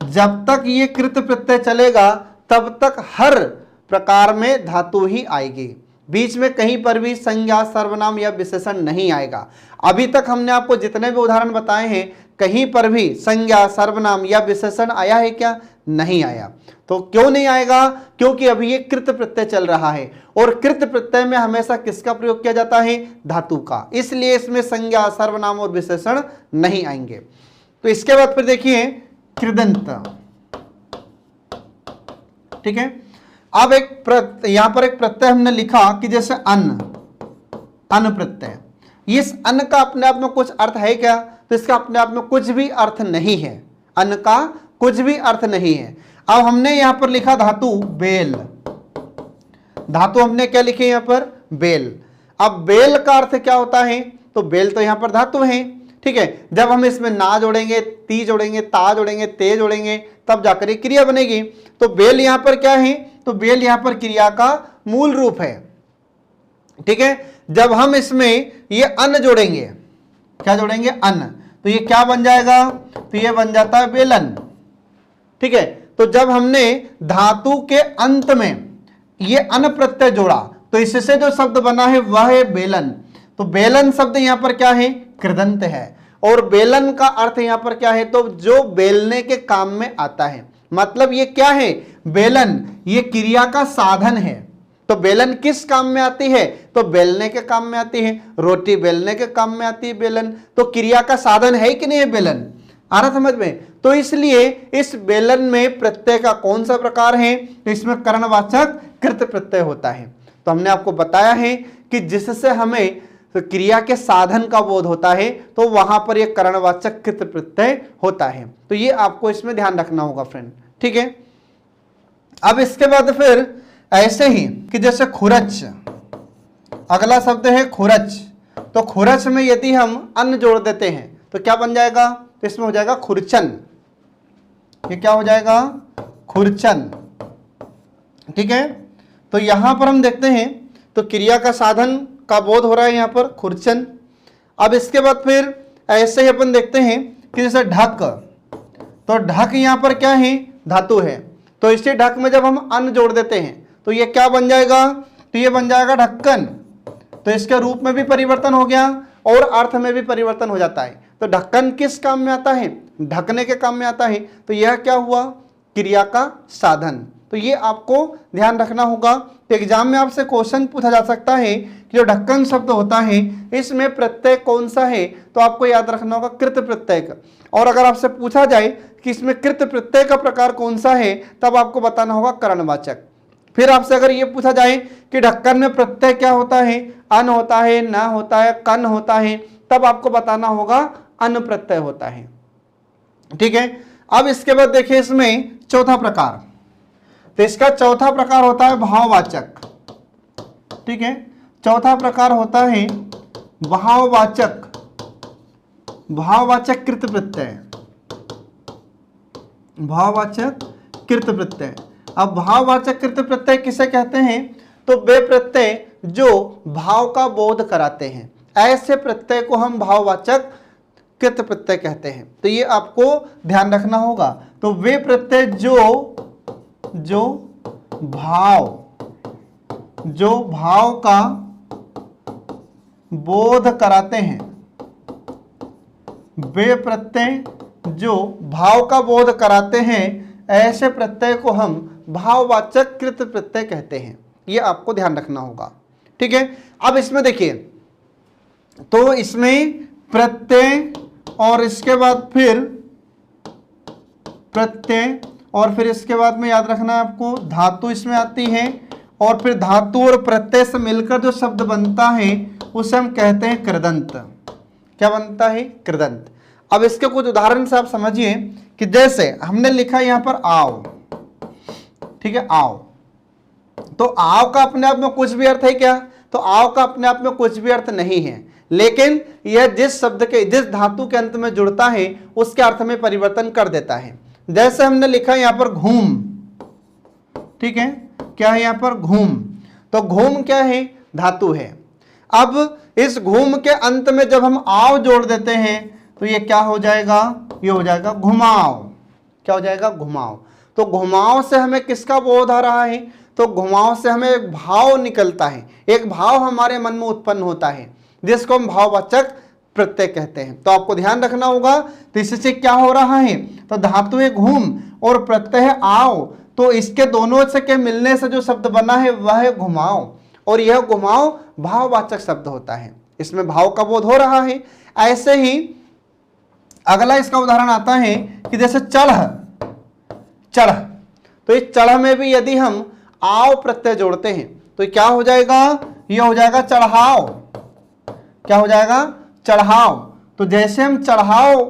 जब तक ये कृत प्रत्यय चलेगा तब तक हर प्रकार में धातु ही आएगी, बीच में कहीं पर भी संज्ञा, सर्वनाम या विशेषण नहीं आएगा। अभी तक हमने आपको जितने भी उदाहरण बताए हैं कहीं पर भी संज्ञा, सर्वनाम या विशेषण आया है क्या? नहीं आया। तो क्यों नहीं आएगा? क्योंकि अभी ये कृत प्रत्यय चल रहा है और कृत प्रत्यय में हमेशा किसका प्रयोग किया जाता है? धातु का। इसलिए इसमें संज्ञा, सर्वनाम और विशेषण नहीं आएंगे। तो इसके बाद फिर देखिए कृदंत, ठीक है। अब यहां पर एक प्रत्यय हमने लिखा कि जैसे अन प्रत्यय। इस अन का अपने आप में कुछ अर्थ है क्या? तो इसका अपने आप में कुछ भी अर्थ नहीं है। अन का कुछ भी अर्थ नहीं है। अब हमने यहां पर लिखा धातु बेल। धातु हमने क्या लिखे यहां पर? बेल। अब बेल का अर्थ क्या होता है? तो बेल तो यहां पर धातु है, ठीक है। जब हम इसमें ना जोड़ेंगे, ती जोड़ेंगे, ता जोड़ेंगे, ते जोड़ेंगे, तब जाकर ये क्रिया बनेगी। तो बेल यहां पर क्या है? तो बेल यहां पर क्रिया का मूल रूप है, ठीक है। जब हम इसमें ये अन जोड़ेंगे, क्या जोड़ेंगे? अन, तो ये क्या बन जाएगा? तो ये बन जाता है बेलन, ठीक है। तो जब हमने धातु के अंत में ये अन प्रत्यय जोड़ा तो इससे जो शब्द बना है वह है बेलन। तो बेलन शब्द यहां पर क्या है? कृदंत है। और बेलन का अर्थ यहां पर क्या है? तो जो बेलने के काम में आता है। मतलब ये क्या है? बेलन ये क्रिया का साधन है। तो बेलन किस काम में आती है? तो बेलने के काम में आती है। रोटी बेलने के काम में आती है बेलन। तो क्रिया का साधन है कि नहीं है बेलन? आ रहा समझ में? तो इसलिए इस बेलन में प्रत्यय का कौन सा प्रकार है? तो इसमें करणवाचक कृत प्रत्यय होता है। तो हमने आपको बताया है कि जिससे हमें तो क्रिया के साधन का बोध होता है तो वहां पर यह करणवाचक कृत प्रत्यय होता है। तो ये आपको इसमें ध्यान रखना होगा फ्रेंड, ठीक है। अब इसके बाद फिर ऐसे ही कि जैसे खुरच, अगला शब्द है खुरच। तो खुरच में यदि हम अन जोड़ देते हैं तो क्या बन जाएगा? तो इसमें हो जाएगा खुरचन। ये क्या हो जाएगा? खुरचन, ठीक है। तो यहां पर हम देखते हैं तो क्रिया का साधन का बोध हो रहा है यहां पर खुरचन। अब इसके बाद फिर ऐसे ही अपन देखते हैं कि जैसे ढक। तो ढक यहां पर क्या है? धातु है। तो इसी ढक में जब हम अन जोड़ देते हैं तो ये क्या बन जाएगा? तो ये बन जाएगा ढक्कन। तो इसके रूप में भी परिवर्तन हो गया और अर्थ में भी परिवर्तन हो जाता है। तो ढक्कन किस काम में आता है? ढकने के काम में आता है। तो यह क्या हुआ? क्रिया का साधन। तो ये आपको ध्यान रखना होगा। तो एग्जाम में आपसे क्वेश्चन पूछा जा सकता है कि जो ढक्कन शब्द होता है इसमें प्रत्यय कौन सा है? तो आपको याद रखना होगा कृत प्रत्यय का। और अगर आपसे पूछा जाए कि इसमें कृत प्रत्यय का प्रकार कौन सा है तब आपको बताना होगा करणवाचक। फिर आपसे अगर ये पूछा जाए कि ढक्कन में प्रत्यय क्या होता है? अन होता है, न होता है, कन होता है, तब आपको बताना होगा अन प्रत्यय होता है, ठीक है। अब इसके बाद देखिए इसमें चौथा प्रकार। तो इसका चौथा प्रकार होता है भाववाचक, ठीक है। चौथा प्रकार होता है भाववाचक कृत प्रत्यय। भाववाचक कृत प्रत्यय। अब भाववाचक कृत प्रत्यय किसे कहते हैं? तो वे प्रत्यय जो भाव का बोध कराते हैं, ऐसे प्रत्यय को हम भाववाचक कृत प्रत्यय कहते हैं। तो ये आपको ध्यान रखना होगा। तो वे प्रत्यय जो भाव का बोध कराते हैं, वे प्रत्यय जो भाव का बोध कराते हैं ऐसे प्रत्यय को हम भाववाचक कृत प्रत्यय कहते हैं। ये आपको ध्यान रखना होगा, ठीक है। अब इसमें देखिए, तो इसमें प्रत्यय और इसके बाद फिर प्रत्यय और फिर इसके बाद में याद रखना है आपको धातु इसमें आती है, और फिर धातु और प्रत्यय से मिलकर जो शब्द बनता है उसे हम कहते हैं कृदंत। क्या बनता है? कृदंत। अब इसके कुछ उदाहरण से आप समझिए कि जैसे हमने लिखा यहां पर आओ, ठीक है, आओ, तो आओ का अपने आप में कुछ भी अर्थ है क्या? तो आओ का अपने आप में कुछ भी अर्थ नहीं है, लेकिन यह जिस शब्द के, जिस धातु के अंत में जुड़ता है उसके अर्थ में परिवर्तन कर देता है। जैसे हमने लिखा यहां पर घूम, ठीक है, क्या है यहां पर? घूम। तो घूम क्या है? धातु है। अब इस घूम के अंत में जब हम आओ जोड़ देते हैं तो ये क्या हो जाएगा? ये हो जाएगा घुमाओ। क्या हो जाएगा? घुमाओ। तो घुमाओ से हमें किसका बोध आ रहा है? तो घुमाओ से हमें एक भाव निकलता है, एक भाव हमारे मन में उत्पन्न होता है जिसको हम भाववाचक प्रत्यय कहते हैं। तो आपको ध्यान रखना होगा। तो इससे क्या हो रहा है? तो धातु है घूम और प्रत्यय है आओ, तो इसके दोनों से के मिलने से जो शब्द बना है वह है घुमाओ, और यह घुमाओ भाववाचक शब्द होता है, इसमें भाव का बोध हो रहा है। ऐसे ही अगला इसका उदाहरण आता है कि जैसे चढ़, चढ़, तो इस चढ़ में भी यदि हम आओ प्रत्यय जोड़ते हैं तो क्या हो जाएगा? यह हो जाएगा चढ़ाओ। क्या हो जाएगा? चढ़ाओ। तो जैसे हम चढ़ाओ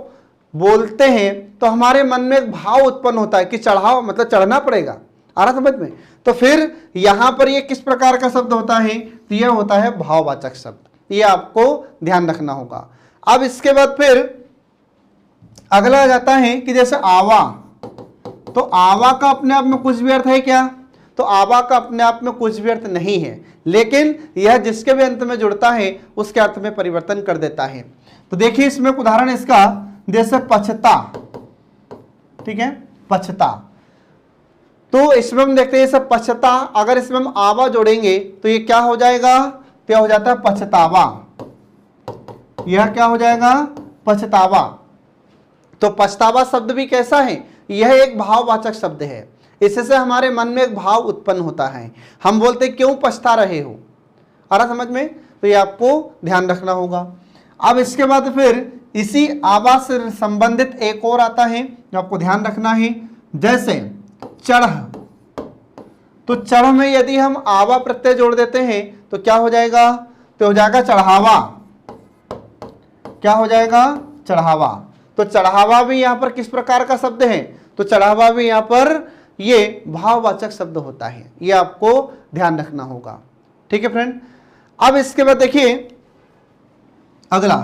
बोलते हैं तो हमारे मन में एक भाव उत्पन्न होता है कि चढ़ाओ मतलब चढ़ना पड़ेगा। आ रहा समझ में? तो फिर यहां पर ये किस प्रकार का शब्द होता है? तो यह होता है भाववाचक शब्द। ये आपको ध्यान रखना होगा। अब इसके बाद फिर अगला आ जाता है कि जैसे आवा, तो आवा का अपने आप में कुछ भी अर्थ है क्या? तो आवा का अपने आप में कुछ भी अर्थ नहीं है, लेकिन यह जिसके भी अंत में जुड़ता है उसके अर्थ में परिवर्तन कर देता है। तो देखिए इसमें एक उदाहरण इसका, जैसे पछता, ठीक है, पछता। तो इसमें हम देखते हैं सब पछता, अगर इसमें हम आवा जोड़ेंगे तो ये क्या हो जाएगा? क्या हो जाता है? पछतावा। यह क्या हो जाएगा? पछतावा। तो पछतावा शब्द भी कैसा है? यह एक भाववाचक शब्द है, इससे हमारे मन में एक भाव उत्पन्न होता है। हम बोलते क्यों पछता रहे हो? आ रहा समझ में? तो ये आपको ध्यान रखना होगा। अब इसके बाद फिर इसी आवा से संबंधित एक और आता है जो आपको ध्यान रखना है, जैसे चढ़। तो चढ़ में यदि हम आवा प्रत्यय जोड़ देते हैं तो क्या हो जाएगा? तो हो जाएगा चढ़ावा। क्या हो जाएगा? चढ़ावा। तो चढ़ावा भी यहां पर किस प्रकार का शब्द है? तो चढ़ावा भी यहां पर ये भाववाचक शब्द होता है, ये आपको ध्यान रखना होगा, ठीक है फ्रेंड। अब इसके बाद देखिए अगला,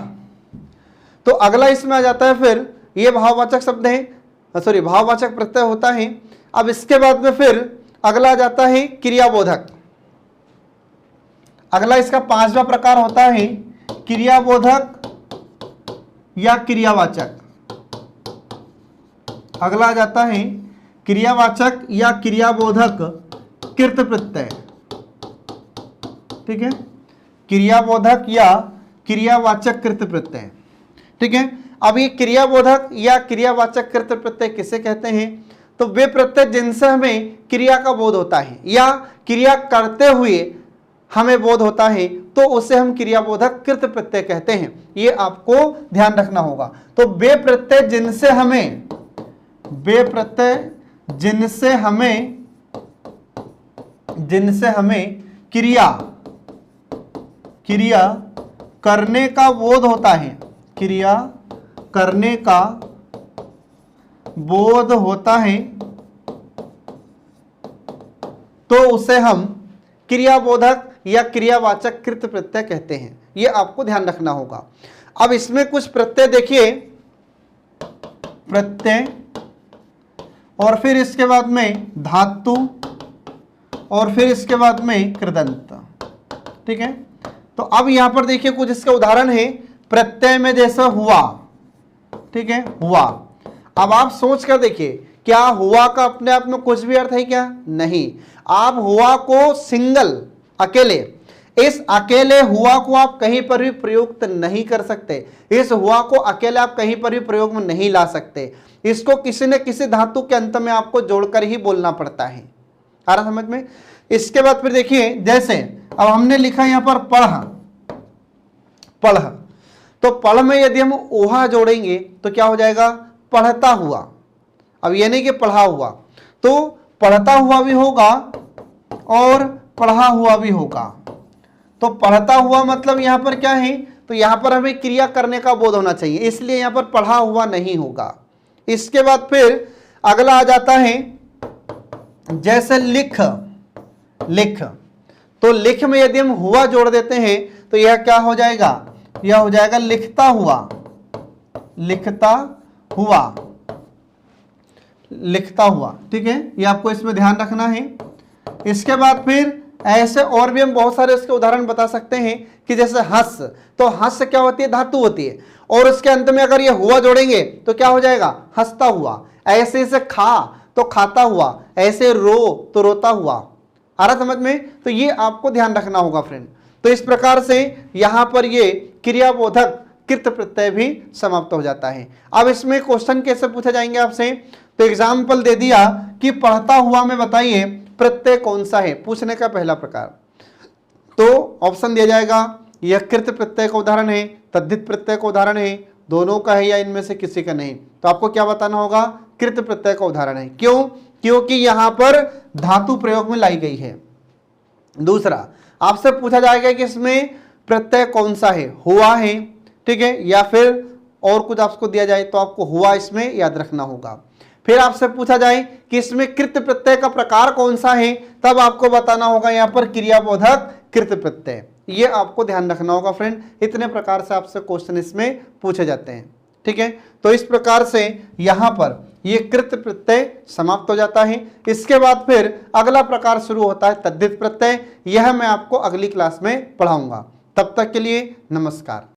तो अगला इसमें आ जाता है फिर ये भाववाचक शब्द है, सॉरी भाववाचक प्रत्यय होता है। अब इसके बाद में फिर अगला आ जाता है क्रियाबोधक। अगला इसका पांचवा प्रकार होता है क्रियाबोधक या क्रियावाचक। अगला आ जाता है क्रियावाचक या क्रियाबोधक कृत प्रत्यय, ठीक है, क्रियाबोधक या क्रियावाचक कृत प्रत्यय, ठीक है। अब ये क्रियाबोधक या क्रियावाचक कृत प्रत्यय किसे कहते हैं? तो वे प्रत्यय जिनसे हमें क्रिया का बोध होता है या क्रिया करते हुए हमें बोध होता है तो उसे हम क्रियाबोधक कृत प्रत्यय कहते हैं। ये आपको ध्यान रखना होगा। तो वे प्रत्यय जिनसे हमें, वे प्रत्यय जिनसे हमें क्रिया करने का बोध होता है, क्रिया करने का बोध होता है, तो उसे हम क्रियाबोधक या क्रियावाचक कृत प्रत्यय कहते हैं। ये आपको ध्यान रखना होगा। अब इसमें कुछ प्रत्यय देखिए, प्रत्यय और फिर इसके बाद में धातु और फिर इसके बाद में कृदंत, ठीक है। तो अब यहां पर देखिए कुछ इसके उदाहरण है। प्रत्यय में जैसा हुआ, ठीक है, हुआ। अब आप सोच कर देखिए, क्या हुआ का अपने आप में कुछ भी अर्थ है क्या? नहीं। आप हुआ को सिंगल, अकेले इस अकेले हुआ को आप कहीं पर भी प्रयुक्त नहीं कर सकते, इस हुआ को अकेले आप कहीं पर भी प्रयोग में नहीं ला सकते, इसको किसी न किसी धातु के अंत में आपको जोड़कर ही बोलना पड़ता है। आ रहा समझ में? इसके बाद फिर देखिए, जैसे अब हमने लिखा यहां पर पढ़, पढ़, तो पढ़ में यदि हम ओहा जोड़ेंगे तो क्या हो जाएगा? पढ़ता हुआ। अब ये नहीं कि पढ़ा हुआ, तो पढ़ता हुआ भी होगा और पढ़ा हुआ भी होगा। तो पढ़ता हुआ मतलब यहां पर क्या है? तो यहां पर हमें क्रिया करने का बोध होना चाहिए, इसलिए यहां पर पढ़ा हुआ नहीं होगा। इसके बाद फिर अगला आ जाता है जैसे लिख, लिख, तो लिख में यदि हम हुआ जोड़ देते हैं तो यह क्या हो जाएगा? यह हो जाएगा लिखता हुआ, लिखता हुआ, लिखता हुआ। ठीक है, ये आपको इसमें ध्यान रखना है। इसके बाद फिर ऐसे और भी हम बहुत सारे इसके उदाहरण बता सकते हैं कि जैसे हंस, तो हंस क्या होती है? धातु होती है, और उसके अंत में अगर ये हुआ जोड़ेंगे तो क्या हो जाएगा? हंसता हुआ। ऐसे से खा तो खाता हुआ, ऐसे रो तो रोता हुआ। आ रहा समझ में? तो ये आपको ध्यान रखना होगा फ्रेंड। तो इस प्रकार से यहां पर ये क्रियाबोधक कृत प्रत्यय भी समाप्त हो जाता है। अब इसमें क्वेश्चन कैसे पूछे जाएंगे आपसे? तो एग्जाम्पल दे दिया कि पढ़ता हुआ में बताइए प्रत्यय कौन सा है, पूछने का पहला प्रकार। तो ऑप्शन दिया जाएगा, यह कृत प्रत्यय का उदाहरण है, तद्धित प्रत्यय का उदाहरण है, दोनों का है या इनमें से किसी का नहीं। तो आपको क्या बताना होगा? कृत प्रत्यय का उदाहरण है। क्यों? क्योंकि यहां पर धातु प्रयोग में लाई गई है। दूसरा, आपसे पूछा जाएगा कि इसमें प्रत्यय कौन सा है, हुआ है, ठीक है, या फिर और कुछ आपको दिया जाए तो आपको हुआ इसमें याद रखना होगा। फिर आपसे पूछा जाए कि इसमें कृत प्रत्यय का प्रकार कौन सा है, तब आपको बताना होगा यहां पर क्रियाबोधक कृत प्रत्यय। ये आपको ध्यान रखना होगा फ्रेंड। इतने प्रकार से आपसे क्वेश्चन इसमें पूछे जाते हैं। ठीक है, तो इस प्रकार से यहां पर ये कृत प्रत्यय समाप्त हो जाता है। इसके बाद फिर अगला प्रकार शुरू होता है तद्धित प्रत्यय। यह मैं आपको अगली क्लास में पढ़ाऊंगा। तब तक के लिए नमस्कार।